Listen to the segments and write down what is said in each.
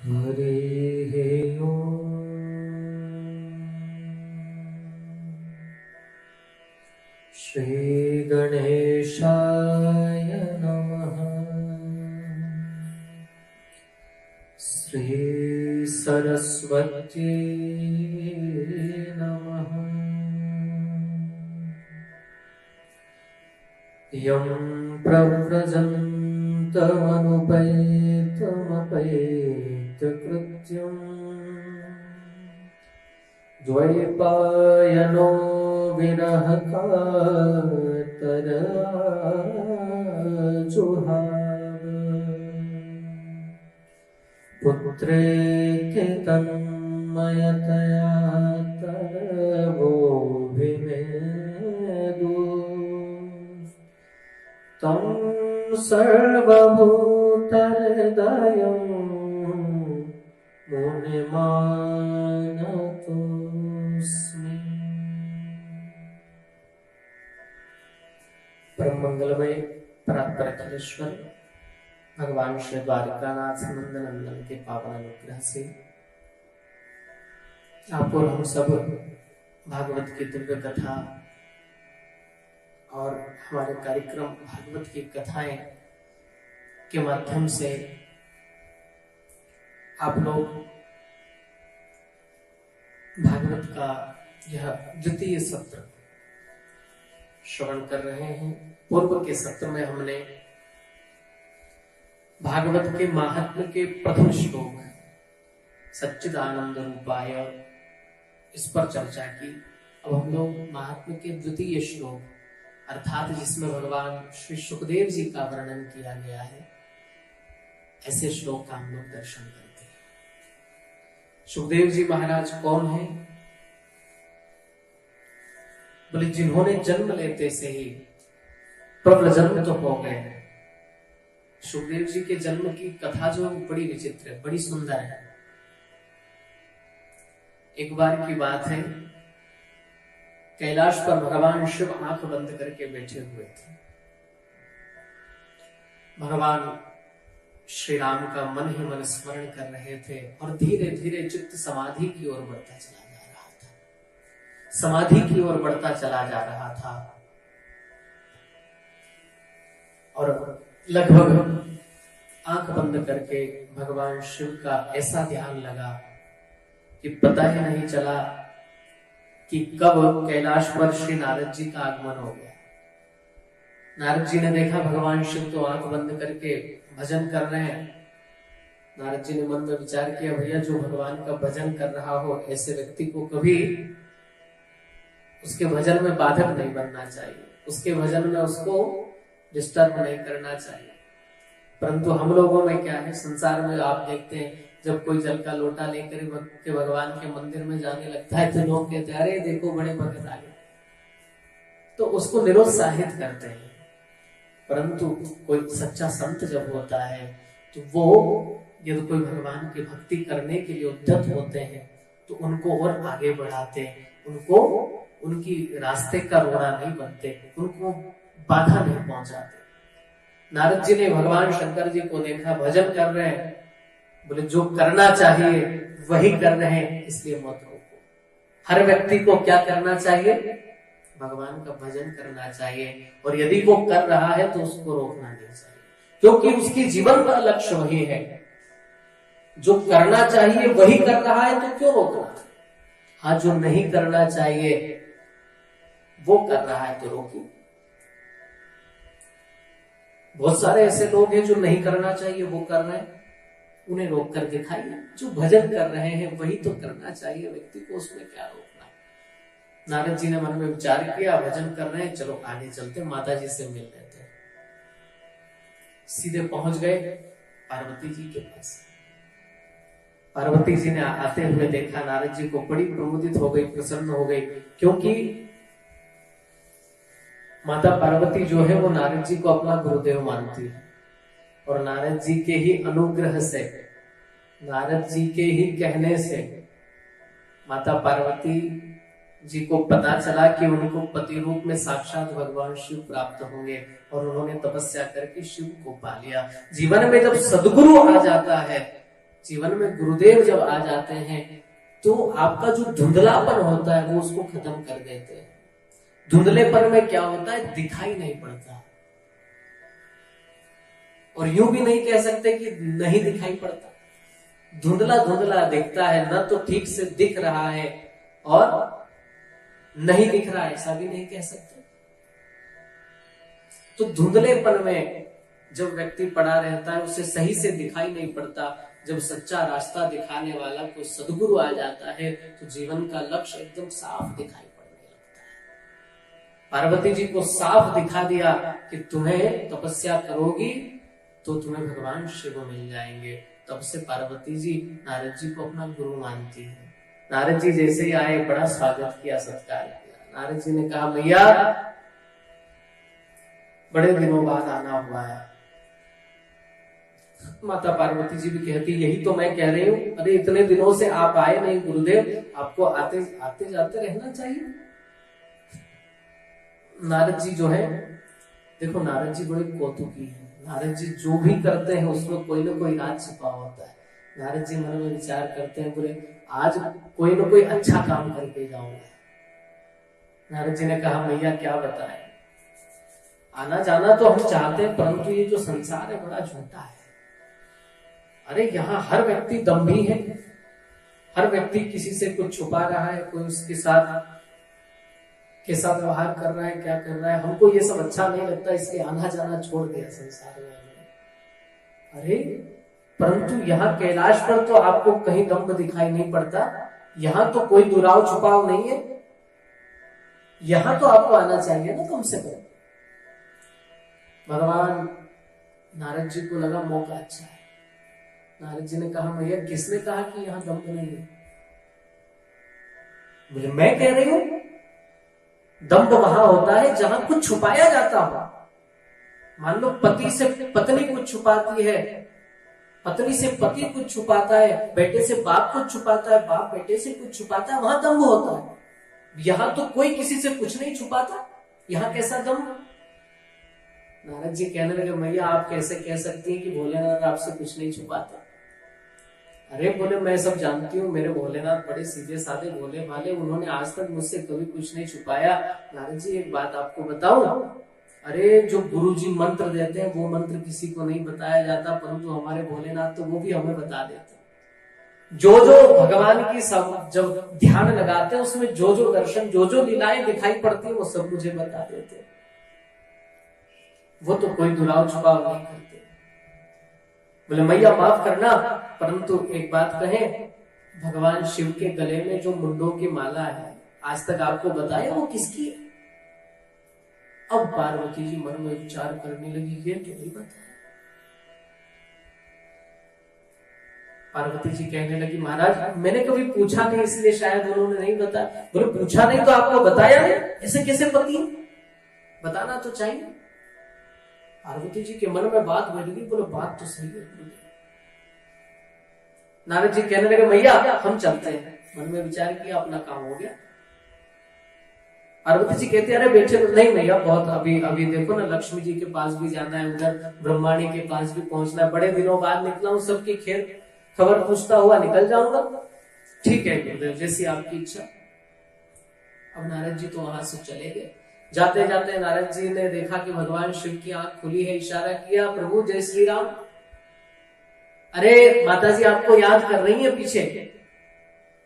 हरिः ओम्। श्रीगणेशाय नमः। श्रीसरस्वत्यै नमः। यं प्रव्रजन्तमनुपैतमपैतकृत्यम् द्वैपायनो विरहकातराजुहाव पुत्रेति तन्मयतया तरवोऽभिनेदु तं सर्वभूतहृदयं मुनिमानतोऽस्मि। परम मंगलमय परात्पर अखिलेश्वर भगवान श्री द्वारिकानाथ नंद नंदन के पावन अनुग्रह से आप और हम सब भागवत की दिव्य कथा और हमारे कार्यक्रम भागवत की कथाएं के माध्यम से आप लोग भागवत का यह द्वितीय सत्र श्रवण कर रहे हैं। पूर्व के सत्र में हमने भागवत के महात्म्य के प्रथम श्लोक सच्चिदानंद रूपाय इस पर चर्चा की। अब हम लोग महात्म्य के द्वितीय श्लोक अर्थात जिसमें भगवान श्री सुखदेव जी का वर्णन किया गया है, ऐसे श्लोक का हम लोग दर्शन करते हैं। सुखदेव जी महाराज कौन है? बोले जिन्होंने जन्म लेते से ही प्रव्रजंत हो गए। सुखदेव जी के जन्म की कथा जो बड़ी विचित्र है, बड़ी सुंदर है। एक बार की बात है, कैलाश पर भगवान शिव आंख बंद करके बैठे हुए थे। भगवान श्री राम का मन ही मन स्मरण कर रहे थे और धीरे धीरे चित्त समाधि की ओर बढ़ता चला जा रहा था। समाधि की ओर बढ़ता चला जा रहा था और लगभग आंख बंद करके भगवान शिव का ऐसा ध्यान लगा कि पता ही नहीं चला कि कब कैलाश पर श्री नारद जी का आगमन हो गया। नारद जी ने देखा भगवान शिव तो आंख बंद करके भजन कर रहे हैं। नारद जी ने मन में विचार किया, भैया जो भगवान का भजन कर रहा हो ऐसे व्यक्ति को कभी उसके भजन में बाधक नहीं बनना चाहिए, उसके भजन में उसको डिस्टर्ब नहीं करना चाहिए। परंतु हम लोगों में क्या है, संसार में आप देखते हैं जब कोई जल का लोटा लेकर के भगवान के मंदिर में जाने लगता है तो लोग कहते हैं अरे देखो बड़े भक्त आ गए, तो उसको निरुत्साहित करते हैं। परंतु कोई सच्चा संत जब होता है तो वो यदि कोई भगवान की भक्ति करने के लिए उद्यत होते हैं तो उनको और आगे बढ़ाते हैं, उनको उनकी रास्ते का रोड़ा नहीं बनते, उनको बाधा नहीं पहुंचाते। नारद जी ने भगवान शंकर जी को देखा भजन कर रहे हैं, बोले जो करना चाहिए वही कर रहे हैं, इसलिए मत रोको। हर व्यक्ति को क्या करना चाहिए? भगवान का भजन करना चाहिए, और यदि वो कर रहा है तो उसको रोकना नहीं चाहिए, क्योंकि उसकी जीवन का लक्ष्य वही है। जो करना चाहिए वही कर रहा है तो क्यों रोकना? हाँ, जो नहीं करना चाहिए वो कर रहा है तो रोकिए। बहुत सारे ऐसे लोग हैं जो नहीं करना चाहिए वो कर रहे हैं, उन्हें रोक कर दिखाइए। जो भजन कर रहे हैं वही तो करना चाहिए व्यक्ति को, उसमें क्या रोकना। नारद जी ने मन में विचार किया, भजन कर रहे हैं, चलो आगे चलते, माता जी से मिल लेते हैं। सीधे पहुंच गए पार्वती जी के पास। पार्वती जी ने आते हुए देखा नारद जी को, बड़ी प्रमुदित हो गई, प्रसन्न हो गई, क्योंकि माता पार्वती जो है वो नारद जी को अपना गुरुदेव मानती है, और नारद जी के ही अनुग्रह से, नारद जी के ही कहने से माता पार्वती जी को पता चला कि उनको पति रूप में साक्षात भगवान शिव प्राप्त होंगे और उन्होंने तपस्या करके शिव को पा लिया। जीवन में जब सद्गुरु आ जाता है जीवन में गुरुदेव जब आ जाते हैं तो आपका जो धुंधलापन होता है वो उसको खत्म कर देते हैं। धुंधलेपन में क्या होता है, दिखाई नहीं पड़ता, और यूं भी नहीं कह सकते कि नहीं दिखाई पड़ता, धुंधला धुंधला दिखता है, न तो ठीक से दिख रहा है और नहीं दिख रहा है, ऐसा भी नहीं कह सकते। तो धुंधलेपन में जब व्यक्ति पड़ा रहता है उसे सही से दिखाई नहीं पड़ता। जब सच्चा रास्ता दिखाने वाला कोई सदगुरु आ जाता है तो जीवन का लक्ष्य एकदम साफ दिखाई पड़ने लगता है। पार्वती जी को साफ दिखा दिया कि तुम्हें तपस्या करोगी तो तुम्हें भगवान शिव मिल जाएंगे। तब से पार्वती जी नारद जी को अपना गुरु मानती है। नारद जी जैसे ही आए बड़ा स्वागत किया, सत्कार किया। नारद जी ने कहा, मैया बड़े दिनों बाद आना हुआ है। माता पार्वती जी भी कहती, यही तो मैं कह रही हूँ, अरे इतने दिनों से आप आए नहीं गुरुदेव, आपको आते आते जाते रहना चाहिए। नारद जी जो है, देखो नारद जी बड़े कौतुकी हैं। नारद जी जो भी करते हैं उसमें कोई ना कोई राज छिपा होता है। नारद जी मन में विचार करते हैं, बोले आज कोई ना कोई अच्छा काम करके जाऊंगा। नारद जी ने कहा, मैया क्या बताएं, आना जाना तो हम चाहते हैं, परंतु ये जो संसार है बड़ा झूठा है। अरे यहाँ हर व्यक्ति दम्भी है, हर व्यक्ति किसी से कुछ छुपा रहा है, कोई उसके साथ कैसा व्यवहार कर रहा है, क्या कर रहा है, हमको ये सब अच्छा नहीं लगता, इसलिए आना जाना छोड़ दिया संसार में हमने। अरे परंतु यहाँ कैलाश पर तो आपको कहीं दम्भ दिखाई नहीं पड़ता, यहाँ तो कोई दुराव छुपाव नहीं है, यहाँ तो आपको आना चाहिए ना कम से कम। भगवान नारद जी को लगा मौका अच्छा है। नारद जी ने कहा, भैया किसने कहा कि यहाँ दम्भ नहीं है? बोले मैं कह रही हूं, दम्भ वहां होता है जहां कुछ छुपाया जाता हो। मान लो पति से पत्नी कुछ छुपाती है, पत्नी से पति कुछ छुपाता है, बेटे से बाप कुछ छुपाता है, बाप बेटे से कुछ छुपाता है, वहां दम्भ होता है। यहां तो कोई किसी से कुछ नहीं छुपाता, यहां कैसा दम्भ? नारद जी कहने लगे, मैया आप कैसे कह सकती हैं कि भोलेनाथ आपसे कुछ नहीं छुपाता? अरे बोले मैं सब जानती हूँ, मेरे भोलेनाथ बड़े सीधे साधे भोले भाले, उन्होंने आज तक मुझसे कभी कुछ नहीं छुपाया। नारद जी एक बात आपको बताऊं, अरे जो गुरु जी मंत्र देते हैं वो मंत्र किसी को नहीं बताया जाता, परंतु हमारे भोलेनाथ तो वो भी हमें बता देते हैं। जो जो भगवान की सब जब ध्यान लगाते हैं उसमें जो जो दर्शन, जो जो लीलाएं दिखाई पड़ती है वो सब मुझे बता देते हैं। वो तो कोई दुराव छुपाव नहीं करते। बोले मैया माफ करना, परंतु एक बात कहें, भगवान शिव के गले में जो मुंडों की माला है आज तक आपको बताया वो किसकी है? अब पार्वती जी मन में विचार करने लगी, ये तो नहीं बताया। पार्वती जी कहने लगी, महाराज मैंने कभी पूछा नहीं इसलिए शायद उन्होंने नहीं बताया। बोले पूछा नहीं तो आपको बताया नहीं, ऐसे कैसे पति है? बताना तो चाहिए। पार्वती जी के मन में बात बैठ गई, बोले बात तो सही है। नारद जी कहने लगे, मैया हम चलते हैं। मन में विचार किया, अपना काम हो गया। पार्वती जी कहते, अरे बेटे नहीं मैया, बहुत अभी देखो ना, लक्ष्मी जी के पास भी जाना है, उधर ब्रह्माणी के पास भी पहुंचना है, बड़े दिनों बाद निकला हूं, सबकी खबर पूछता हुआ निकल जाऊंगा। ठीक है गुरुदेव, जैसी आपकी इच्छा। अब नारद जी तो वहां से चले गए। जाते जाते नारद जी ने देखा कि भगवान शिव की आंख खुली है, इशारा किया, प्रभु जय श्री राम। अरे माता जी आपको याद कर रही है पीछे।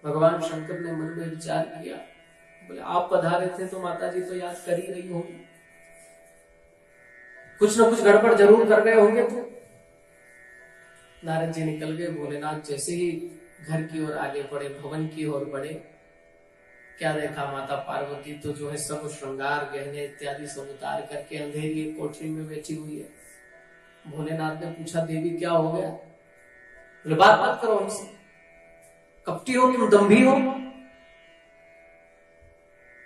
भगवान शंकर ने मन में विचार किया, बोले आप पधारे थे तो माता जी तो याद कर ही रही होंगी, कुछ ना कुछ गड़बड़ जरूर कर गए होंगे। तो नारद जी निकल गए। भोलेनाथ जैसे ही घर की ओर आगे बढ़े, भवन की ओर बढ़े, क्या देखा, माता पार्वती तो जो है सब श्रृंगार गहने इत्यादि सब उतार करके अंधेरी कोठरी में बैठी हुई है। भोलेनाथ ने पूछा, देवी क्या हो गया? बोले बात मत करो हमसे, कपटी हो तुम, दम्भी हो।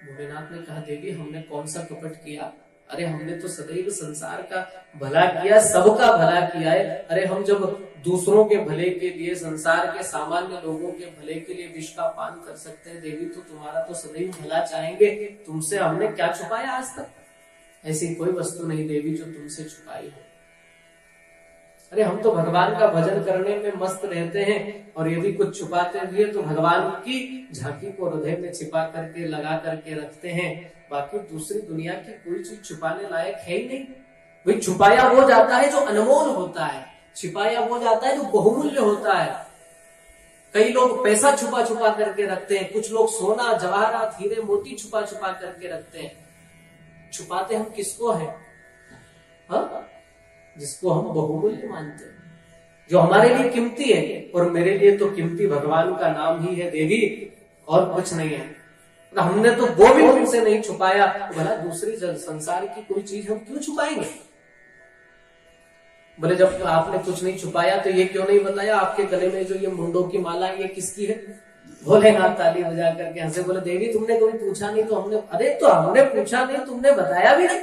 भोलेनाथ ने कहा, देवी हमने कौन सा कपट किया? अरे हमने तो सदैव संसार का भला किया, सबका भला किया है। अरे हम जब दूसरों के भले के लिए, संसार के सामान्य लोगों के भले के लिए विष का पान कर सकते हैं देवी, तो तुम्हारा तो सदैव भला चाहेंगे। तुमसे हमने क्या छुपाया आज तक? ऐसी कोई वस्तु नहीं देवी जो तुमसे छुपाई हो। अरे हम तो भगवान का भजन करने में मस्त रहते हैं और यदि कुछ छुपाते भी है तो भगवान की झांकी को हृदय में छिपा करके लगा करके रखते हैं, बाकी दूसरी दुनिया की कोई चीज छुपाने लायक है ही नहीं। भाई छुपाया वो जाता है जो अनमोल होता है, छिपाया वो जाता है जो बहुमूल्य होता है। कई लोग पैसा छुपा छुपा करके रखते हैं, कुछ लोग सोना जवाहरात हीरे मोती छुपा छुपा करके रखते हैं। छुपाते हम किसको है? हाँ, जिसको हम बहुमूल्य मानते हैं, जो हमारे लिए कीमती है। और मेरे लिए तो कीमती भगवान का नाम ही है देवी, और कुछ नहीं है। तो हमने तो वो भी उनसे नहीं छुपाया, तो भला दूसरी संसार की कोई चीज हम क्यों छुपाएंगे? बोले जब आपने कुछ नहीं छुपाया तो ये क्यों नहीं बताया आपके गले में जो ये मुंडों की माला ये किसकी है? भोलेनाथ ताली बजा करके हंसे, बोले देवी तुमने कभी पूछा नहीं तो हमने, अरे तो हमने पूछा नहीं, तुमने बताया भी नहीं,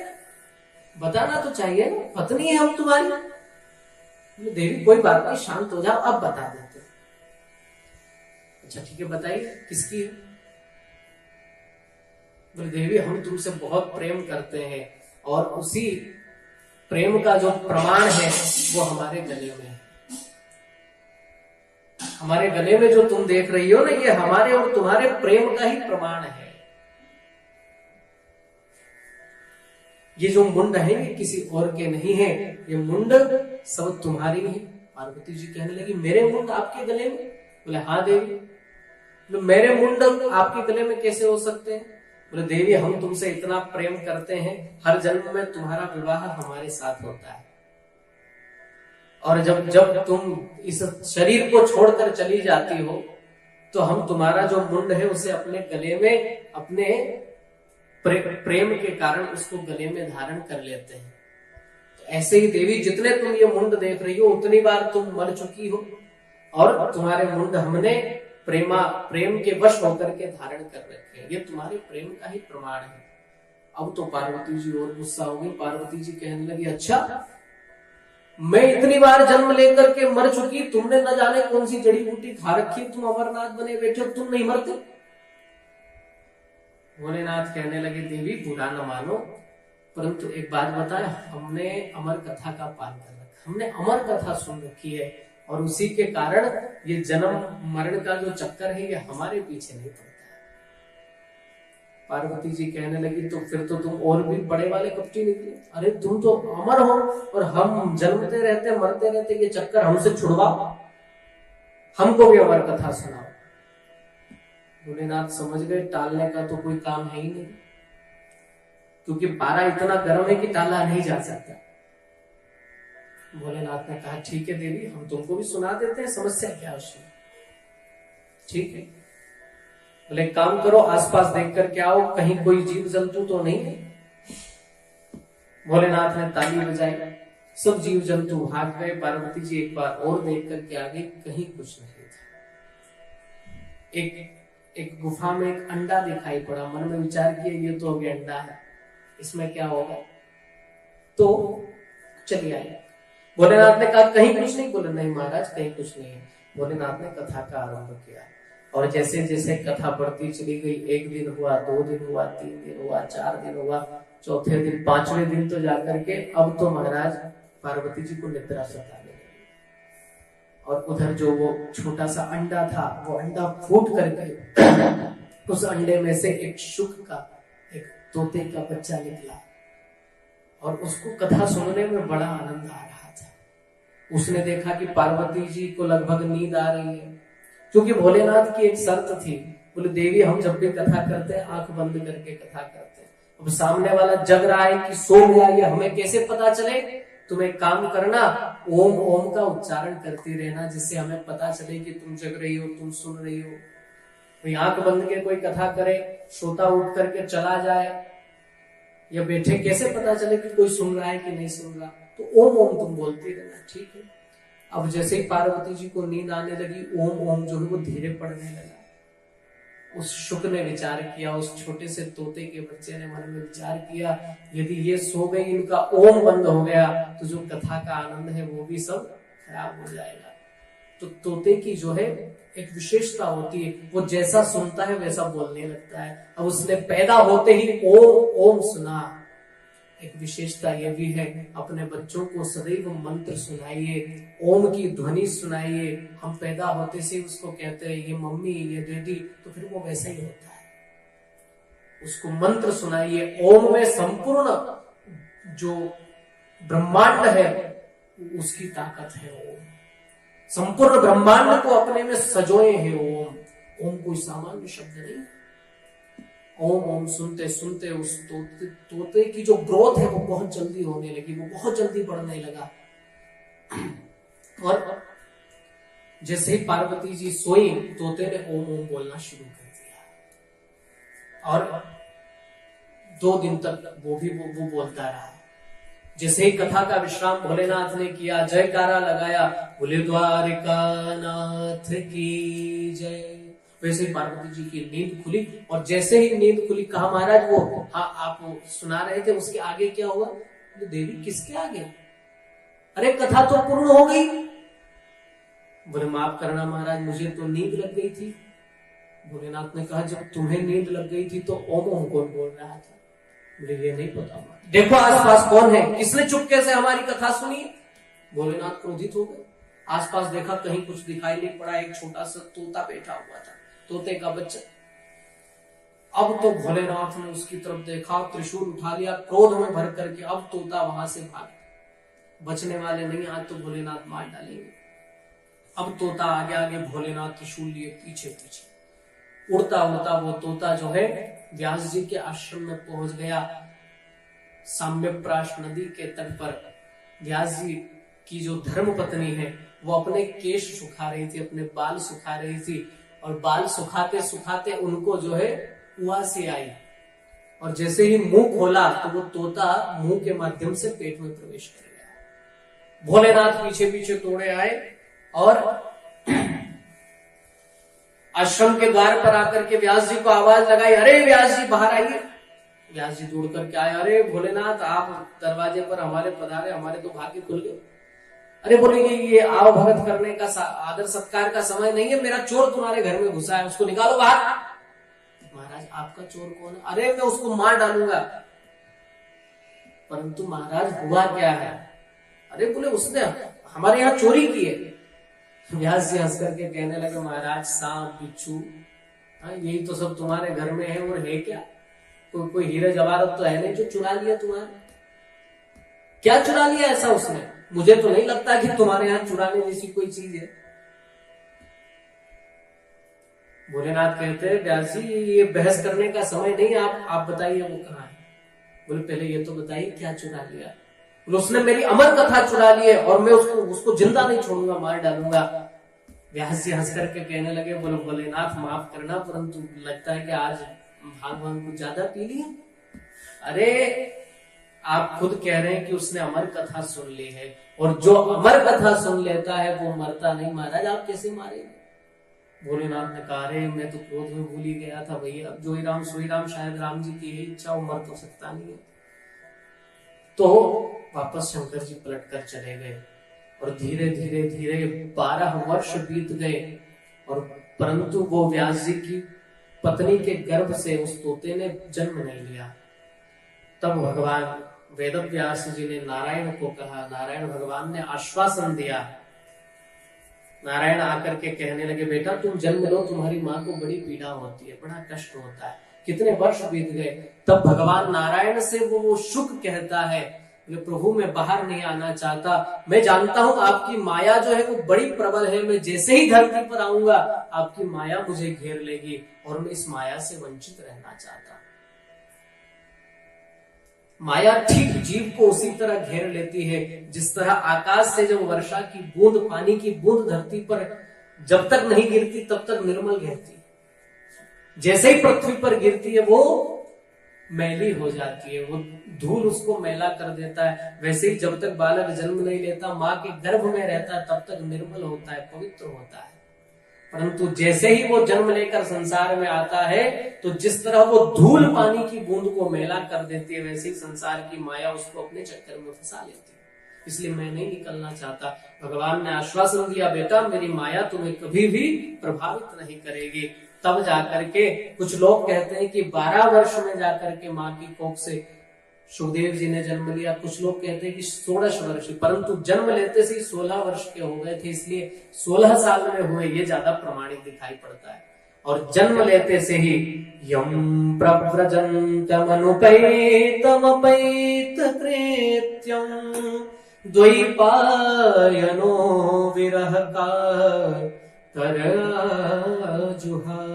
बताना तो चाहिए ना, पत्नी है हम तुम्हारी। बोले देवी कोई बात नहीं, शांत हो जाओ, अब बता देते। अच्छा ठीक है, बताइए किसकी है? बोले देवी हम तुमसे बहुत प्रेम करते हैं और उसी प्रेम का जो प्रमाण है वो हमारे गले में है। हमारे गले में जो तुम देख रही हो ना, ये हमारे और तुम्हारे प्रेम का ही प्रमाण है। ये जो मुंड है ये किसी और के नहीं है, ये मुंड सब तुम्हारी है। पार्वती जी कहने लगी मेरे मुंड आपके गले में? बोले हाँ देवी। बोले मेरे मुंड आपके गले में कैसे हो सकते हैं? बोले देवी हम तुमसे इतना प्रेम करते हैं, हर जन्म में तुम्हारा विवाह हमारे साथ होता है, और जब जब तुम इस शरीर को छोड़कर चली जाती हो तो हम तुम्हारा जो मुंड है उसे अपने गले में, अपने प्रेम के कारण उसको गले में धारण कर लेते हैं। तो ऐसे ही देवी जितने तुम ये मुंड देख रही हो उतनी बार तुम मर चुकी हो, और तुम्हारे मुंड हमने प्रेम के वश होकर के धारण कर रखे हैं। ये तुम्हारे प्रेम का ही प्रमाण है। अब तो पार्वती जी और गुस्सा हो गई। पार्वती जी कहने लगी अच्छा, मैं इतनी बार जन्म लेकर के मर चुकी, तुमने न जाने कौन सी जड़ी बूटी खा रखी, तुम अमरनाथ बने बैठे हो, तुम नहीं मरते? भोलेनाथ कहने लगे देवी बुरा न मानो, परंतु एक बात बताए, हमने अमर कथा का पान कर रखा, हमने अमर कथा सुन रखी है, और उसी के कारण ये जन्म मरण का जो चक्कर है ये हमारे पीछे नहीं पड़ता है। पार्वती जी कहने लगी तो फिर तो तुम और भी बड़े वाले कपटी निकले। अरे तुम तो अमर हो और हम जन्मते रहते मरते रहते, ये चक्कर हमसे छुड़वाओ, हमको भी अमर कथा सुनाओ। भोलेनाथ समझ गए टालने का तो कोई काम है ही नहीं, क्योंकि पारा इतना गर्म है कि टाला नहीं जा सकता। भोलेनाथ ने कहा ठीक है देवी, हम तुमको भी सुना देते हैं, समस्या क्या उसमें? ठीक है। बोले काम करो, आसपास देख करके आओ, कहीं कोई जीव जंतु तो नहीं है। भोलेनाथ ने ताली बजाई, सब जीव जंतु भाग गए। पार्वती जी एक बार और देख करके आ गई, कहीं कुछ नहीं था। एक गुफा में एक अंडा दिखाई पड़ा। मन में विचार किया ये तो अभी अंडा है, इसमें क्या होगा, तो चलिए आए। भोलेनाथ ने कहा कहीं कुछ नहीं। बोले नहीं महाराज कहीं कुछ नहीं है। भोलेनाथ ने कथा का आरंभ किया, और जैसे जैसे कथा बढ़ती चली गई, 1 दिन हुआ, 2 दिन हुआ, 3 दिन हुआ, 4 दिन हुआ, चौथे दिन, 5वें दिन तो जाकर के अब तो महाराज पार्वती जी को निद्रा सताने लगी, और उधर जो वो छोटा सा अंडा था वो अंडा फूट करके उस अंडे में से एक शुक का, एक तोते का बच्चा निकला, और उसको कथा सुनने में बड़ा आनंद आ रहा था। उसने देखा कि पार्वती जी को लगभग नींद आ रही है, क्योंकि भोलेनाथ की एक शर्त थी। बोले देवी हम जब भी कथा करते हैं आंख बंद करके कथा करते हैं, अब सामने वाला जग रहा है कि सो गया, ये हमें कैसे पता चले? तुम एक काम करना, ओम ओम का उच्चारण करती रहना, जिससे हमें पता चले कि तुम जग रही हो, तुम सुन रही हो। तो आंख बंद के कोई कथा करे, श्रोता उठ करके चला जाए या बैठे, कैसे पता चले कि कोई सुन रहा है कि नहीं सुन रहा? तो ओम ओम तुम बोलती रहना, ठीक है। अब जैसे ही पार्वती जी को नींद आने लगी, ओम ओम जो है वो धीरे पड़ने लगा। उस शुक ने विचार किया, उस छोटे से तोते के बच्चे ने मन में विचार किया, यदि ये सो गई, इनका ओम बंद हो गया, तो जो कथा का आनंद है वो भी सब खराब हो जाएगा। तो तोते की जो है एक विशेषता होती है, वो जैसा सुनता है वैसा बोलने लगता है। अब उसने पैदा होते ही ओम ओम सुना, एक विशेषता ये भी है, अपने बच्चों को सदैव मंत्र सुनाइए, ओम की ध्वनि सुनाइए। हम पैदा होते से उसको कहते हैं ये मम्मी ये दीदी, तो फिर वो वैसा ही होता है। उसको मंत्र सुनाइए। ओम में संपूर्ण जो ब्रह्मांड है उसकी ताकत है। ओम संपूर्ण ब्रह्मांड को अपने में सजोए है। ओम कोई सामान्य शब्द नहीं। ओम ओम सुनते सुनते उस तोते की जो ग्रोथ है वो बहुत जल्दी होने लगी, वो बहुत जल्दी बढ़ने लगा। और जैसे ही पार्वती जी सोई, तोते ने ओम ओम बोलना शुरू कर दिया और 2 दिन तक वो बोलता रहा। जैसे ही कथा का विश्राम भोलेनाथ ने किया, जयकारा लगाया, बोले द्वारिका नाथ की जय, वैसे ही पार्वती जी की नींद खुली। और जैसे ही नींद खुली, कहा महाराज वो आप सुना रहे थे उसके आगे क्या हुआ? तो देवी किसके आगे? अरे कथा तो पूर्ण हो गई। बोले माफ करना महाराज, मुझे तो नींद लग गई थी। भोलेनाथ ने कहा जब तुम्हें नींद लग गई थी तो ओम ओम कौन बोल रहा था? मुझे ये नहीं पता। देखो आसपास कौन है, किसने चुपके से हमारी कथा सुनी? भोलेनाथ क्रोधित हो गए। आसपास देखा, कहीं कुछ दिखाई नहीं पड़ा। एक छोटा सा तोता बैठा हुआ था, तोते का बच्चा। अब तो भोलेनाथ ने उसकी तरफ देखा, त्रिशूल उठा लिया क्रोध में भर करके। अब तोता वहां से भाग, बचने वाले नहीं, आज तो भोलेनाथ मार डालेंगे। अब तोता आगे आगे, भोलेनाथ त्रिशूल लिए पीछे पीछे। उड़ता उड़ता वो तोता जो है व्यास जी के आश्रम में पहुंच गया। साम्यप्राश नदी के तट पर व्यास जी की जो धर्म पत्नी है वो अपने केश सुखा रही थी, अपने बाल सुखा रही थी। और बाल सुखाते सुखाते उनको जो है उआसी आई, और जैसे ही मुंह खोला तो वो तोता मुंह के माध्यम से पेट में प्रवेश कर गया। भोलेनाथ पीछे पीछे दौड़े आए और आश्रम के द्वार पर आकर के व्यास जी को आवाज लगाई, अरे व्यास जी बाहर आइए। व्यास जी दौड़ करके आए, अरे भोलेनाथ आप दरवाजे पर हमारे पधारे, हमारे तो भाग्य खुल गए। अरे बोलेंगे ये आव भगत करने का आदर सत्कार का समय नहीं है, मेरा चोर तुम्हारे घर में घुसा है, उसको निकालो बाहर। महाराज आपका चोर कौन है? अरे मैं उसको मार डालूंगा। परंतु महाराज हुआ क्या है? अरे बोले उसने हमारे यहाँ चोरी की है। व्यास जी हंस करके कहने लगे, महाराज सांप बिच्छू यही तो सब तुम्हारे घर में है, और है क्या? कोई हीरे जवाहरत तो है नहीं जो चुरा लिया तुम्हारे। क्या चुरा लिया ऐसा उसने? मुझे तो नहीं लगता कि तुम्हारे यहाँ चुराने जैसी कोई चीज है। भोलेनाथ कहते हैं व्यास जी ये बहस करने का समय नहीं, आप बताइए वो कहाँ है। बोले पहले ये तो बताइए क्या चुरा लिया। बोले उसने मेरी अमर कथा चुरा ली है और मैं उसको जिंदा नहीं छोड़ूंगा, मार डालूंगा। व्यास जी हंस करके कहने लगे, बोले भोलेनाथ माफ करना, परंतु लगता है कि आज भागवान कुछ ज्यादा पी लिया। अरे आप खुद कह रहे हैं कि उसने अमर कथा सुन ली है, और जो अमर कथा सुन लेता है वो मरता नहीं। महाराज आप कैसे मारेंगे? भोलेनाथ ने कहा, अरे मैं तो क्रोध में भूल ही गया था भैया, जो ही राम सोई राम, शायद राम जी की इच्छा, वो मर तो सकता नहीं है। तो वापस शंकर जी पलट कर चले गए और धीरे धीरे धीरे 12 वर्ष बीत गए, और परंतु वो व्यास जी की पत्नी के गर्भ से उस तोते ने जन्म नहीं लिया। तब भगवान वेद व्यास जी ने नारायण को कहा, नारायण भगवान ने आश्वासन दिया। नारायण आकर के कहने लगे, बेटा तुम जन्म लो, तुम्हारी माँ को बड़ी पीड़ा होती है, बड़ा कष्ट होता है। कितने वर्ष बीत गए, तब भगवान नारायण से वो शुक कहता है, प्रभु मैं बाहर नहीं आना चाहता, मैं जानता हूं आपकी माया जो है वो बड़ी प्रबल है, मैं जैसे ही धरती पर आऊंगा आपकी माया मुझे घेर लेगी और मैं इस माया से वंचित रहना चाहता। माया ठीक जीव को उसी तरह घेर लेती है जिस तरह आकाश से जब वर्षा की बूंद, पानी की बूंद धरती पर जब तक नहीं गिरती तब तक निर्मल गिरती, जैसे ही पृथ्वी पर गिरती है वो मैली हो जाती है, वो धूल उसको मैला कर देता है। वैसे ही जब तक बालक जन्म नहीं लेता, माँ के गर्भ में रहता है, तब तक निर्मल होता है, पवित्र होता है। परंतु जैसे ही वो जन्म लेकर संसार में आता है तो जिस तरह वो धूल पानी की बूंद को मैला कर देती है, वैसे ही संसार की माया उसको अपने चक्कर में फंसा लेती है। इसलिए मैं नहीं निकलना चाहता। भगवान ने आश्वासन दिया, बेटा मेरी माया तुम्हें कभी भी प्रभावित नहीं करेगी। तब जाकर के कुछ लोग कहते हैं कि 12 वर्ष में जाकर के माँ की कोख से सुखदेव जी ने जन्म लिया, कुछ लोग कहते हैं कि 16 वर्ष, परंतु जन्म लेते से ही 16 वर्ष के हो गए थे, इसलिए 16 साल में हुए ये ज्यादा प्रमाणिक दिखाई पड़ता है। और जन्म लेते से ही यम प्रव्रजन्तमनुपैतमपैत कृत्यम द्वैपायनो विरह का कर जुहाव।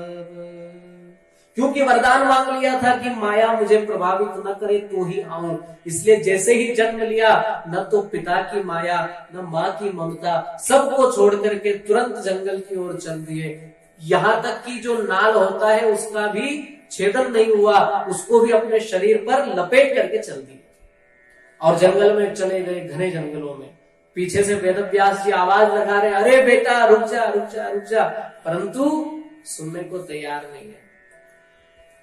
क्योंकि वरदान मांग लिया था कि माया मुझे प्रभावित न करे तो ही आऊं, इसलिए जैसे ही जन्म लिया न तो पिता की माया न माँ की ममता, सबको छोड़ करके तुरंत जंगल की ओर चल दिए। यहाँ तक कि जो नाल होता है उसका भी छेदन नहीं हुआ, उसको भी अपने शरीर पर लपेट करके चल दिए और जंगल में चले गए, घने जंगलों में। पीछे से वेदव्यास जी आवाज लगा रहे, अरे बेटा रुक जा रुक जा रुक जा, परंतु सुनने को तैयार नहीं है।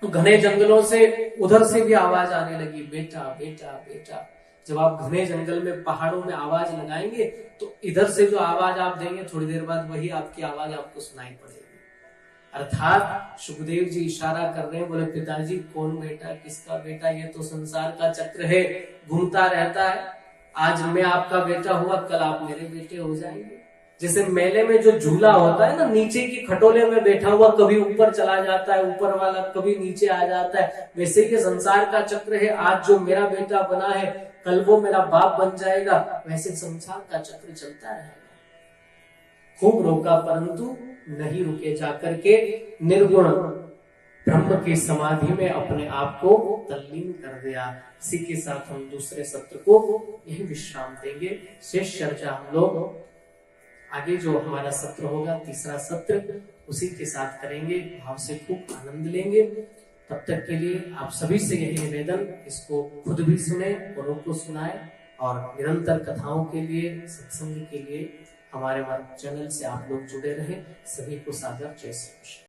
तो घने जंगलों से उधर से भी आवाज आने लगी, बेटा बेटा बेटा। जब आप घने जंगल में पहाड़ों में आवाज लगाएंगे तो इधर से जो आवाज आप देंगे थोड़ी देर बाद वही आपकी आवाज आपको सुनाई पड़ेगी। अर्थात सुखदेव जी इशारा कर रहे हैं, बोले पिताजी कौन बेटा, किसका बेटा, ये तो संसार का चक्र है, घूमता रहता है। आज मैं आपका बेटा हुआ, कल आप मेरे बेटे हो जाएंगे। जैसे मेले में जो झूला होता है ना, नीचे की खटोले में बैठा हुआ कभी ऊपर चला जाता है, ऊपर वाला कभी नीचे आ जाता है, वैसे ही संसार का चक्र है। आज जो मेरा बेटा बना है कल वो मेरा बाप बन जाएगा, वैसे संसार का चक्र चलता रहेगा। खूब रोका परंतु नहीं रुके, जाकर के निर्गुण ब्रह्म की समाधि में अपने आप को तल्लीन कर दिया। इसी के साथ हम दूसरे सत्र को यही विश्राम देंगे। शेष चर्चा हम लोग आगे जो हमारा सत्र होगा, तीसरा सत्र, उसी के साथ करेंगे। भाव से खूब आनंद लेंगे। तब तक के लिए आप सभी से यही निवेदन, इसको खुद भी सुने, औरों को सुनाए, और निरंतर कथाओं के लिए, सत्संग के लिए हमारे चैनल से आप लोग जुड़े रहे। सभी को सादर जय श्री कृष्ण।